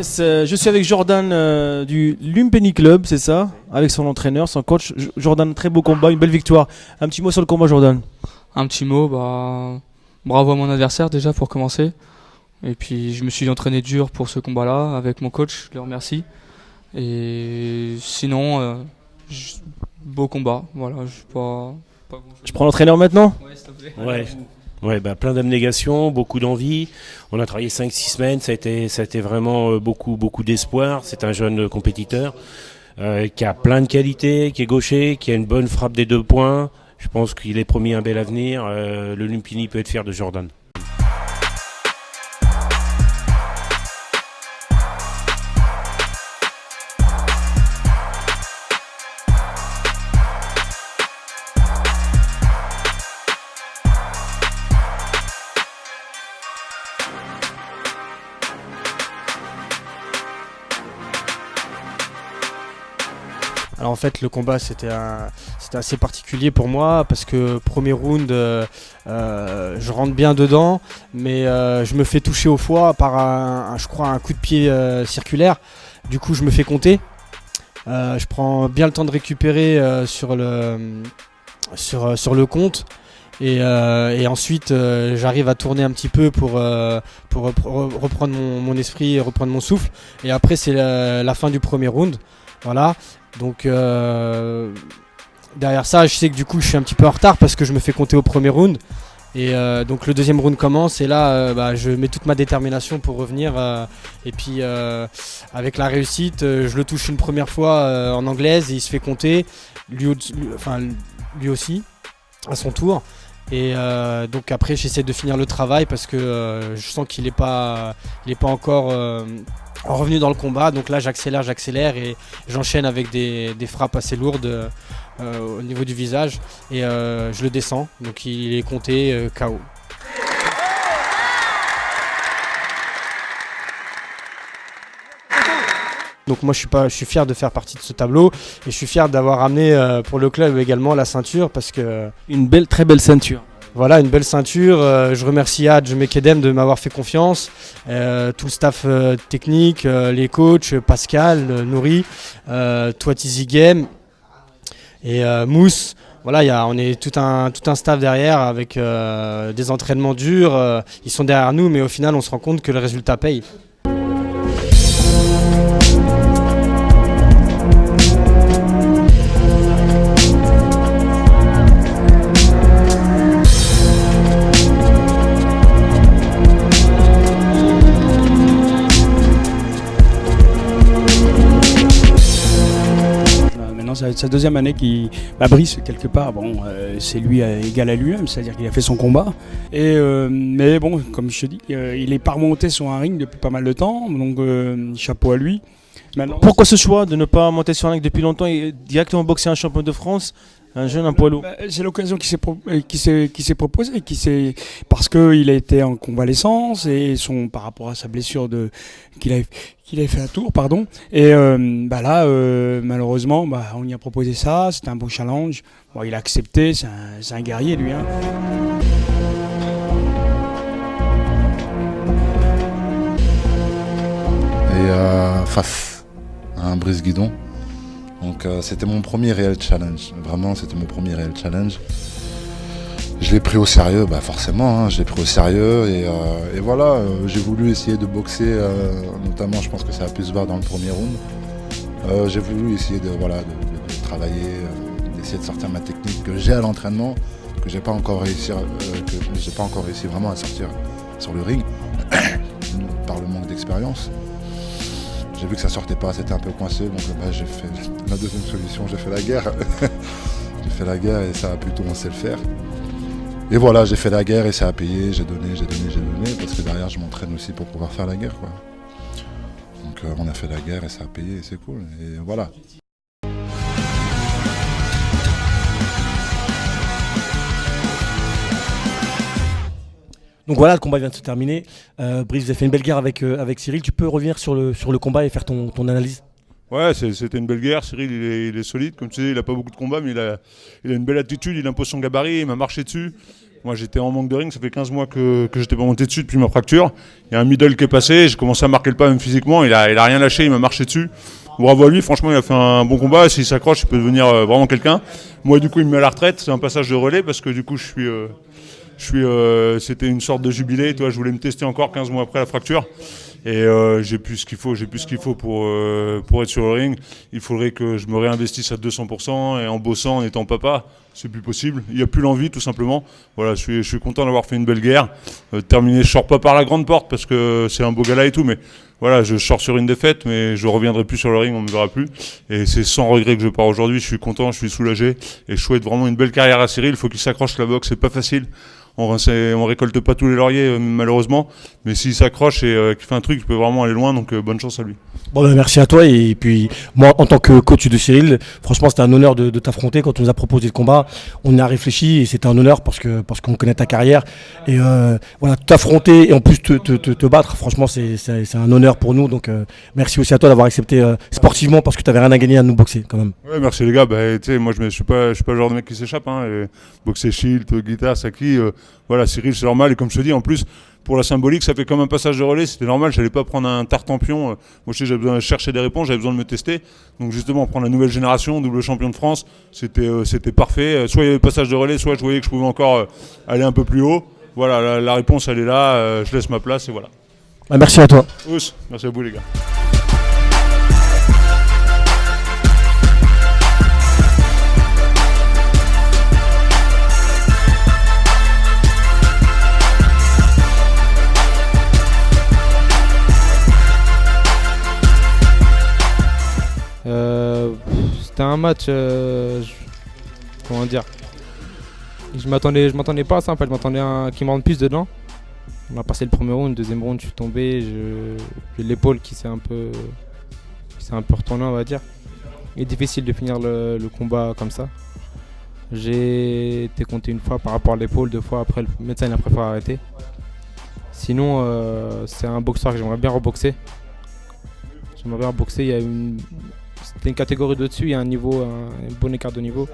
Yes, je suis avec Jordan du Lumpeni Club, c'est ça, avec son entraîneur, son coach. Jordan, très beau combat, une belle victoire. Un petit mot sur le combat, Jordan. Un petit mot, bravo à mon adversaire déjà pour commencer. Et puis je me suis entraîné dur pour ce combat-là avec mon coach, je le remercie. Et sinon, beau combat, voilà, pas Je prends l'entraîneur maintenant. Ouais, s'il te plaît. Ouais, plein d'abnégation, beaucoup d'envie. On a travaillé 5-6 semaines, ça a été vraiment beaucoup d'espoir. C'est un jeune compétiteur qui a plein de qualités, qui est gaucher, qui a une bonne frappe des 2 points. Je pense qu'il est promis un bel avenir. Le Lumpini peut être fier de Jordan. Alors en fait le combat c'était assez particulier pour moi parce que premier round je rentre bien dedans mais je me fais toucher au foie par je crois un coup de pied circulaire. Du coup je me fais compter. Je prends bien le temps de récupérer sur le compte. Et ensuite j'arrive à tourner un petit peu pour reprendre mon esprit et reprendre mon souffle. Et après c'est la fin du premier round. Voilà. Donc derrière ça je sais que du coup je suis un petit peu en retard parce que je me fais compter au premier round. Et donc le deuxième round commence et là je mets toute ma détermination pour revenir et puis avec la réussite je le touche une première fois en anglaise et il se fait compter lui aussi à son tour. Et donc après j'essaie de finir le travail parce que je sens qu'il est pas encore revenu dans le combat. Donc là j'accélère et j'enchaîne avec des frappes assez lourdes au niveau du visage et je le descends. Donc il est compté KO. Donc moi je suis fier de faire partie de ce tableau et je suis fier d'avoir amené pour le club également la ceinture parce que Très belle ceinture. voilà, une belle ceinture. Je remercie Hadj Mekedem de m'avoir fait confiance, tout le staff technique, les coachs, Pascal, Nouri, Touatizi Game et Mousse. Voilà, on est tout un staff derrière avec des entraînements durs. Ils sont derrière nous mais au final on se rend compte que le résultat paye. C'est sa deuxième année qui Brice quelque part, c'est lui égal à lui-même, c'est-à-dire qu'il a fait son combat. Mais bon, comme je te dis, il est pas remonté sur un ring depuis pas mal de temps, donc chapeau à lui. Maintenant, pourquoi ce choix de ne pas monter sur un ring depuis longtemps et directement boxer un champion de France, un jeune, un poids lourd? C'est l'occasion qui s'est proposée, parce qu'il a été en convalescence et par rapport à sa blessure qu'il avait fait un tour, pardon. Et là, malheureusement, on lui a proposé ça, c'était un beau challenge. Bon, il a accepté, c'est un guerrier lui. Hein. Et face à un Brice Guidon. Donc c'était mon premier réel challenge. Vraiment, c'était mon premier réel challenge. Je l'ai pris au sérieux, forcément, je l'ai pris au sérieux et voilà, j'ai voulu essayer de boxer, notamment je pense que ça a pu se voir dans le premier round. J'ai voulu essayer de travailler, d'essayer de sortir ma technique que j'ai à l'entraînement, que j'ai pas encore réussi vraiment à sortir sur le ring, par le manque d'expérience. J'ai vu que ça sortait pas, c'était un peu coincé, donc j'ai fait la deuxième solution, j'ai fait la guerre. J'ai fait la guerre et ça a plutôt on sait le faire. Et voilà, j'ai fait la guerre et ça a payé, j'ai donné, parce que derrière je m'entraîne aussi pour pouvoir faire la guerre, quoi. Donc on a fait la guerre et ça a payé et c'est cool, et voilà. Donc voilà, le combat vient de se terminer. Brice, vous avez fait une belle guerre avec Cyril. Tu peux revenir sur le combat et faire ton analyse? Ouais, c'était une belle guerre. Cyril, il est solide. Comme tu sais, il n'a pas beaucoup de combats, mais il a une belle attitude. Il impose son gabarit, il m'a marché dessus. Moi j'étais en manque de ring, ça fait 15 mois que j'étais pas monté dessus depuis ma fracture. Il y a un middle qui est passé, j'ai commencé à marquer le pas même physiquement, il a rien lâché, il m'a marché dessus. Bravo à lui, franchement il a fait un bon combat, s'il s'accroche il peut devenir vraiment quelqu'un. Moi du coup il me met à la retraite, c'est un passage de relais parce que du coup c'était une sorte de jubilé, toi, je voulais me tester encore 15 mois après la fracture. Et j'ai plus ce qu'il faut pour être sur le ring. Il faudrait que je me réinvestisse à 200% et en bossant, en étant papa, c'est plus possible. Il n'y a plus l'envie tout simplement. Voilà, je suis content d'avoir fait une belle guerre. Terminé, je sors pas par la grande porte parce que c'est un beau gala et tout, mais voilà, je sors sur une défaite, mais je reviendrai plus sur le ring, on me verra plus. Et c'est sans regret que je pars aujourd'hui. Je suis content, je suis soulagé et je souhaite vraiment une belle carrière à Cyril. Il faut qu'il s'accroche la boxe, c'est pas facile. On récolte pas tous les lauriers malheureusement, mais s'il s'accroche et qu'il fait un truc, il peut vraiment aller loin, donc bonne chance à lui. Bon, merci à toi. Et puis, moi, en tant que coach de Cyril, franchement, c'était un honneur de t'affronter. Quand on nous a proposé le combat, on y a réfléchi et c'était un honneur parce qu'on connaît ta carrière. Et voilà, t'affronter et en plus te battre, franchement, c'est un honneur pour nous. Donc, merci aussi à toi d'avoir accepté sportivement parce que tu n'avais rien à gagner à nous boxer quand même. Ouais, merci les gars. Moi, je suis pas le genre de mec qui s'échappe. Boxer shield, guitare, saki. Voilà, Cyril, c'est normal. Et comme je te dis, en plus, pour la symbolique, ça fait comme un passage de relais, c'était normal, j'allais pas prendre un tartampion. Moi, j'avais besoin de chercher des réponses, j'avais besoin de me tester. Donc justement, prendre la nouvelle génération, double champion de France, c'était parfait. Soit il y avait le passage de relais, soit je voyais que je pouvais encore aller un peu plus haut. Voilà, la réponse, elle est là, je laisse ma place et voilà. Merci à toi. Merci à vous les gars. C'était un match, comment dire, je m'attendais pas à ça en fait, je m'attendais à qu'il me rentre plus dedans. On a passé le premier round, deuxième round, je suis tombé, j'ai l'épaule qui s'est un peu retournée on va dire. Il est difficile de finir le combat comme ça. J'ai été compté une fois par rapport à l'épaule, 2 fois après le médecin il a préféré arrêter. Sinon c'est un boxeur que j'aimerais bien reboxer. C'était une catégorie de-dessus, il y a un bon écart de niveau.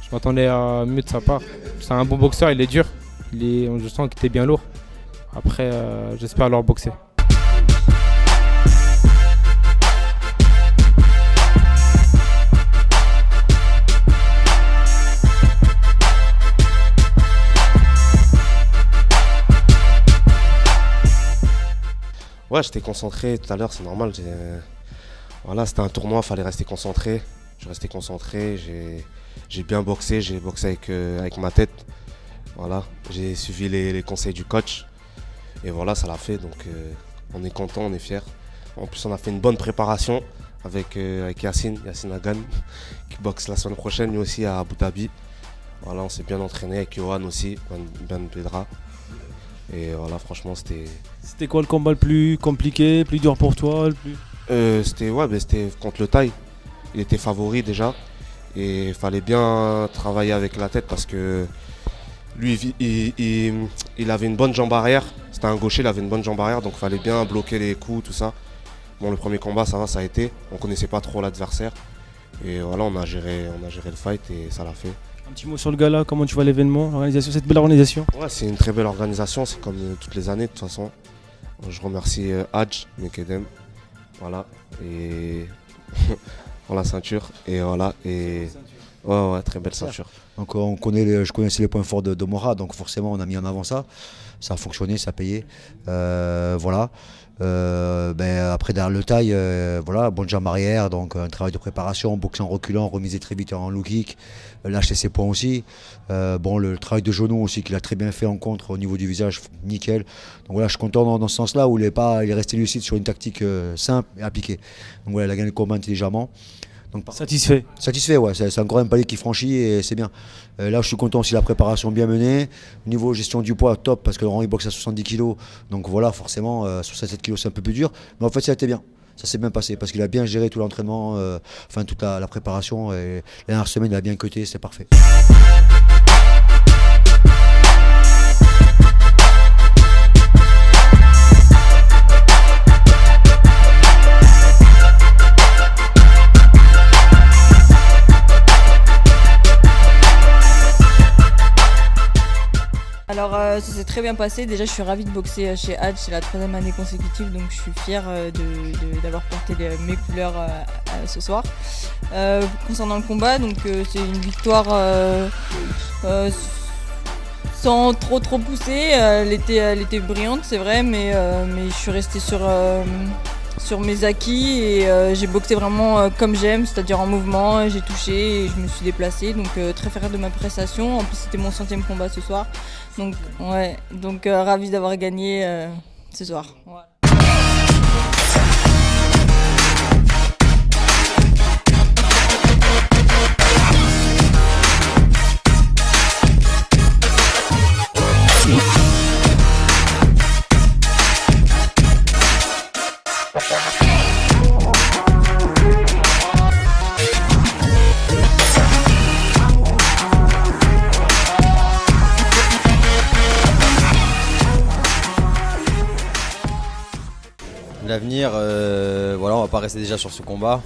Je m'attendais à mieux de sa part. C'est un bon boxeur, il est dur. Je sens qu'il était bien lourd. Après, j'espère le reboxer. Ouais, j'étais concentré tout à l'heure, c'est normal. Voilà, c'était un tournoi, fallait rester concentré. Je restais concentré, j'ai bien boxé, j'ai boxé avec ma tête. Voilà, j'ai suivi les conseils du coach. Et voilà, ça l'a fait, donc on est content, on est fiers. En plus, on a fait une bonne préparation avec Yacine Hagan, qui boxe la semaine prochaine, lui aussi à Abu Dhabi. Voilà, on s'est bien entraîné avec Johan aussi, Ben Pedra. Et voilà, franchement, C'était quoi le combat le plus compliqué, plus dur pour toi C'était contre le Thaï. Il était favori déjà. Et il fallait bien travailler avec la tête parce que lui, il avait une bonne jambe arrière. C'était un gaucher, il avait une bonne jambe arrière. Donc il fallait bien bloquer les coups, tout ça. Bon, le premier combat, ça a été. On connaissait pas trop l'adversaire. Et voilà, on a géré le fight et ça l'a fait. Un petit mot sur le gala, comment tu vois l'événement, l'organisation, cette belle organisation? Ouais, c'est une très belle organisation, c'est comme toutes les années de toute façon. Je remercie Hadj, Mekedem, voilà, et pour la ceinture, et voilà, et ouais, très belle ceinture. Donc je connaissais les points forts de Mora, donc forcément on a mis en avant ça. Ça a fonctionné, ça a payé. Voilà. Après derrière le taille, voilà, bonne jambe arrière, donc un travail de préparation, boxer en reculant, remiser très vite en low kick, lâcher ses points aussi. Le travail de genou aussi qu'il a très bien fait en contre au niveau du visage, nickel. Donc voilà, je suis content dans ce sens-là où il est resté lucide sur une tactique simple et appliquée. Donc voilà, il a gagné le combat intelligemment. Donc, Satisfait, ouais, c'est encore un palier qui franchit et c'est bien. Là, je suis content aussi de la préparation bien menée. Au niveau gestion du poids, top, parce que Laurent il boxe à 70 kg. Donc voilà, forcément, 67 kg c'est un peu plus dur. Mais en fait, ça a été bien. Ça s'est bien passé parce qu'il a bien géré tout l'entraînement, toute la préparation. Et la dernière semaine, il a bien cuté, c'est parfait. très bien passé. Déjà, je suis ravie de boxer chez Hadj, c'est la 3e année consécutive, donc je suis fière d'avoir porté mes couleurs ce soir. Concernant le combat, donc c'est une victoire sans trop pousser. Elle était brillante, c'est vrai, mais je suis restée sur mes acquis et j'ai boxé vraiment comme j'aime, c'est-à-dire en mouvement, j'ai touché et je me suis déplacée, donc très fière de ma prestation. En plus c'était mon 100e combat ce soir, donc ravie d'avoir gagné ce soir. Voilà. L'avenir, voilà, on va pas rester déjà sur ce combat.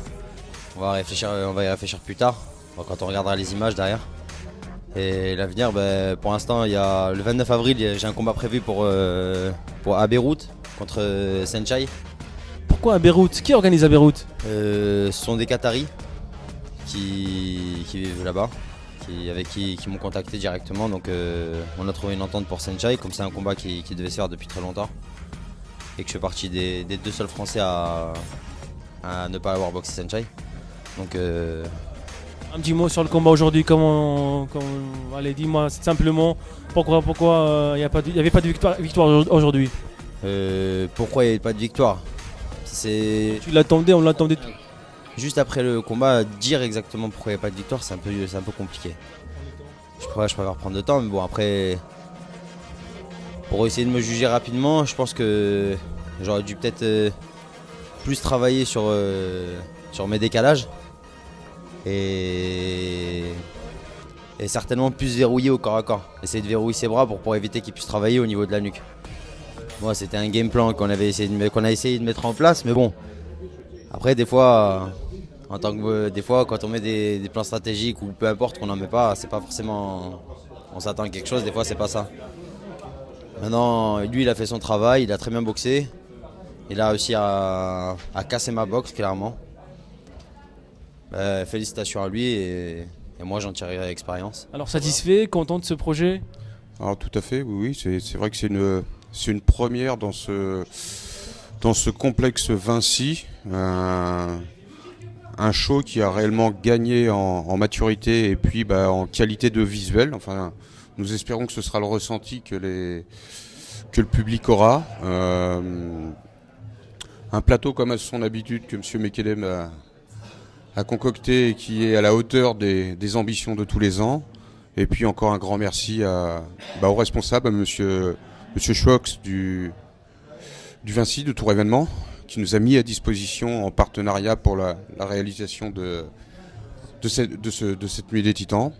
On va y réfléchir plus tard, quand on regardera les images derrière. Et l'avenir, pour l'instant, il y a le 29 avril, j'ai un combat prévu pour à Beyrouth contre Senchai. Pourquoi à Beyrouth? Qui organise à Beyrouth? Ce sont des Qataris qui vivent là-bas, qui m'ont contacté directement. Donc on a trouvé une entente pour Senchai, comme c'est un combat qui devait se faire depuis très longtemps. Et que je fais partie des 2 seuls Français à ne pas avoir boxé Senchai. Donc un petit mot sur le combat aujourd'hui, allez, dis-moi simplement pourquoi il n'y avait pas de victoire aujourd'hui. Pourquoi il n'y avait pas de victoire? Tu l'attendais, on l'attendait tout. Juste après le combat, dire exactement pourquoi il n'y a pas de victoire, c'est un peu compliqué. Je préfère prendre de temps, mais bon après, pour essayer de me juger rapidement, je pense que j'aurais dû peut-être plus travailler sur mes décalages et certainement plus verrouiller au corps à corps. Essayer de verrouiller ses bras pour éviter qu'il puisse travailler au niveau de la nuque. Moi, c'était un game plan qu'on a essayé de mettre en place, mais bon. Après, des fois, quand on met des plans stratégiques ou peu importe qu'on n'en met pas, c'est pas forcément. On s'attend à quelque chose, des fois, c'est pas ça. Maintenant, lui, il a fait son travail, il a très bien boxé. Il a réussi à casser ma boxe, clairement. Félicitations à lui et moi, j'en tirerai l'expérience. Alors, satisfait, content de ce projet? Alors, tout à fait, oui. C'est vrai que c'est une première dans ce complexe Vinci. Un show qui a réellement gagné en maturité et puis en qualité de visuel. Enfin, nous espérons que ce sera le ressenti que le public aura. Un plateau comme à son habitude que M. Mekelem a concocté et qui est à la hauteur des ambitions de tous les ans. Et puis encore un grand merci aux responsables, à M. Schwox du Vinci, de Tour Événement, qui nous a mis à disposition en partenariat pour la réalisation de cette nuit des Titans.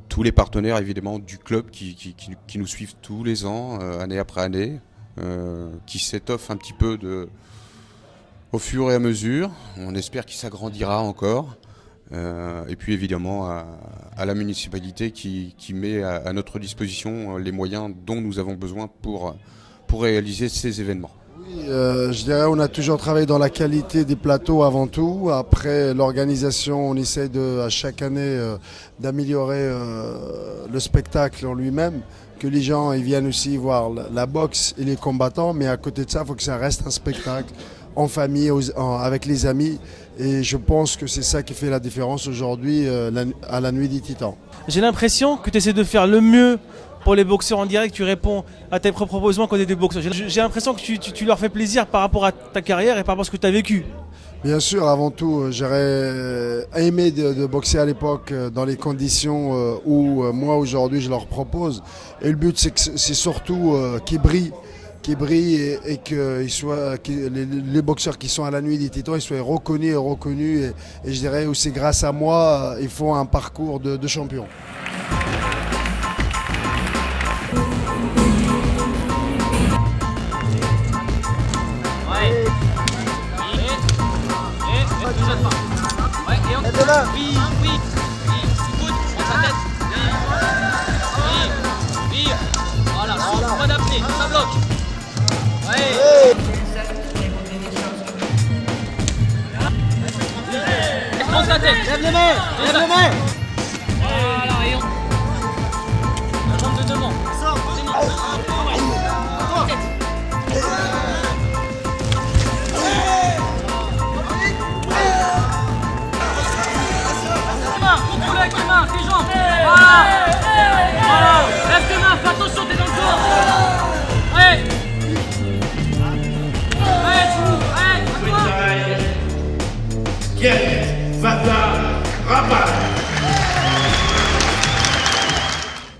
Tous les partenaires évidemment du club qui nous suivent tous les ans, année après année, qui s'étoffent un petit peu au fur et à mesure. On espère qu'il s'agrandira encore. Et puis évidemment à la municipalité qui met à notre disposition les moyens dont nous avons besoin pour réaliser ces événements. Oui, je dirais on a toujours travaillé dans la qualité des plateaux avant tout. Après l'organisation, on essaie à chaque année d'améliorer le spectacle en lui-même, que les gens ils viennent aussi voir la boxe et les combattants, mais à côté de ça, il faut que ça reste un spectacle en famille, avec les amis. Et je pense que c'est ça qui fait la différence aujourd'hui à la Nuit des Titans. J'ai l'impression que tu essaies de faire le mieux pour les boxeurs en direct, tu réponds à tes propres besoins quand tu es des boxeurs. J'ai l'impression que tu leur fais plaisir par rapport à ta carrière et par rapport à ce que tu as vécu. Bien sûr, avant tout, j'aurais aimé de boxer à l'époque dans les conditions où moi aujourd'hui je leur propose. Et le but c'est surtout qu'ils brillent et que les boxeurs qui sont à la Nuit des Titans ils soient reconnus et je dirais aussi grâce à moi ils font un parcours de champion. Voilà. Lève les mains. Lève les mains. Voilà, et on... La jambe de devant. Contrôle avec les mains, tes jambes. Voilà. Voilà. Lève tes mains, fais attention, t'es dans le dos. Allez. Allez, tu m'ouvres. Allez, Guerre, Vata, Rabat.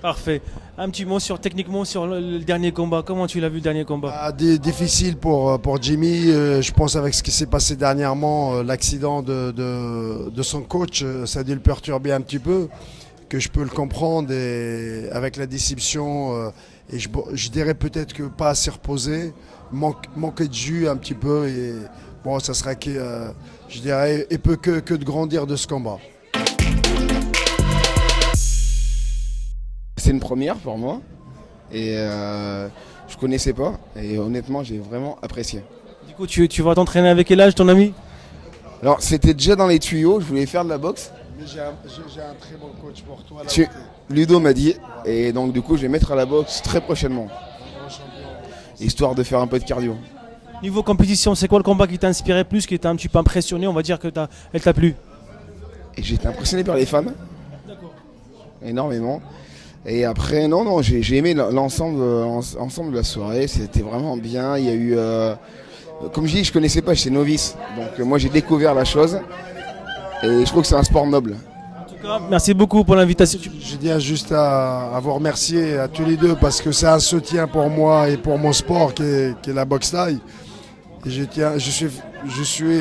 Parfait. Un petit mot techniquement sur le dernier combat. Comment tu l'as vu le dernier combat? Difficile pour Jimmy. Je pense avec ce qui s'est passé dernièrement, l'accident de son coach, ça a dû le perturber un petit peu, que je peux le comprendre. Et avec la déception, et je dirais peut-être que pas assez reposé, manquer de jus un petit peu. Et bon, ça serait, je dirais, et peut que de grandir de ce combat. C'est une première pour moi et je connaissais pas et honnêtement j'ai vraiment apprécié. Du coup tu vas t'entraîner avec quel âge ton ami? Alors c'était déjà dans les tuyaux, je voulais faire de la boxe. Mais j'ai un très bon coach pour toi. Ludo m'a dit et donc du coup je vais mettre à la boxe très prochainement. Histoire de faire un peu de cardio. Niveau compétition, c'est quoi le combat qui t'a inspiré plus, qui t'a un petit peu impressionné, on va dire que elle t'a plu? Et j'ai été impressionné par les femmes. D'accord. Énormément. Et après, non, j'ai aimé l'ensemble de la soirée, c'était vraiment bien. Il y a eu, comme je dis, je connaissais pas, j'étais novice. Donc moi j'ai découvert la chose et je trouve que c'est un sport noble. En tout cas, merci beaucoup pour l'invitation. Je tiens juste à vous remercier à tous les deux parce que c'est un soutien pour moi et pour mon sport qui est la boxe thaï. Et je suis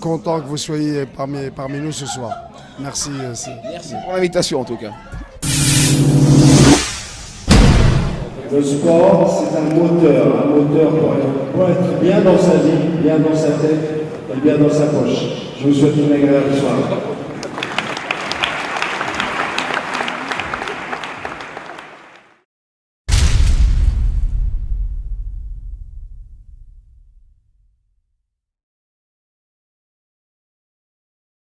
content que vous soyez parmi nous ce soir. Merci. Merci pour l'invitation en tout cas. Le sport, c'est un moteur pour être bien dans sa vie, bien dans sa tête et bien dans sa poche. Je vous souhaite une agréable soirée.